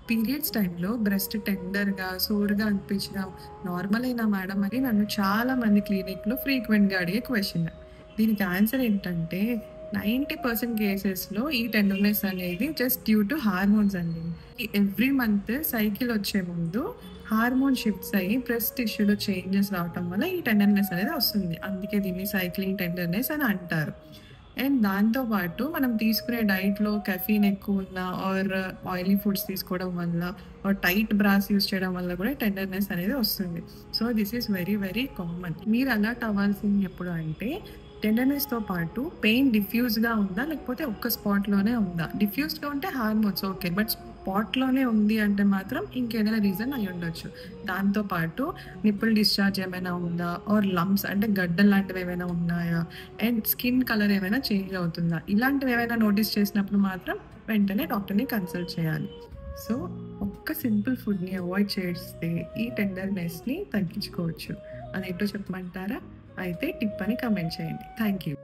Periods టైంలో breast టెండర్‌గా, సోరుగా అనిపించడం నార్మలేనా madam అని నన్ను చాలా మంది క్లినిక్‌లో ఫ్రీక్వెంట్‌గా అడిగే క్వెషన్. దీనికి ఆన్సర్ ఏంటంటే 90% కేసెస్‌లో ఈ టెండర్‌నెస్ అనేది జస్ట్ డ్యూ టు హార్మోన్స్ అండి. ఎవ్రీ మంత్ సైకిల్ వచ్చే ముందు హార్మోన్ షిఫ్ట్స్ అయ్యి బ్రెస్ట్ టిష్యూలో చేంజెస్ రావటం వల్ల ఈ టెండర్‌నెస్ అనేది వస్తుంది. అందుకే దీన్ని సైక్లింగ్ టెండర్‌నెస్ అని అంటారు. అండ్ దాంతో పాటు మనం తీసుకునే డైట్‌లో కెఫీన్ ఎక్కువున్నా ఆర్ ఆయిలీ ఫుడ్స్ తీసుకోవడం వల్ల ఆర్ టైట్ బ్రాస్ యూజ్ చేయడం వల్ల కూడా టెండర్‌నెస్ అనేది వస్తుంది. So, this is very, very common. మీరు అలర్ట్ అవ్వాల్సింది ఎప్పుడు అంటే టెండర్‌నెస్‌తో పాటు పెయిన్ డిఫ్యూజ్‌గా ఉందా? లేకపోతే ఒక్క స్పాట్‌లోనే ఉందా? డిఫ్యూజ్డ్‌గా ఉంటే హార్మోన్స్ ఓకే. బట్ స్పాట్‌లోనే ఉంది అంటే మాత్రం ఇంకేదైనా రీజన్ అయ్యుండొచ్చు. దాంతో పాటు నిప్పుల్ డిశ్చార్జ్ ఏమైనా ఉందా? ఆర్ లంప్స్ అంటే గడ్డలు లాంటివి ఏమైనా ఉన్నాయా? అండ్ స్కిన్ కలర్ ఏమైనా చేంజ్ అవుతుందా? ఇలాంటివి ఏమైనా నోటీస్ చేసినప్పుడు మాత్రం వెంటనే డాక్టర్‌ని కన్సల్ట్ చేయాలి. సో, ఒక్క సింపుల్ ఫుడ్‌ని అవాయిడ్ చేస్తే ఈ టెండర్‌నెస్‌ని తగ్గించుకోవచ్చు. అదేంటో చెప్పమంటారా? అయితే టిప్ అని కామెంట్ చేయండి. Thank you.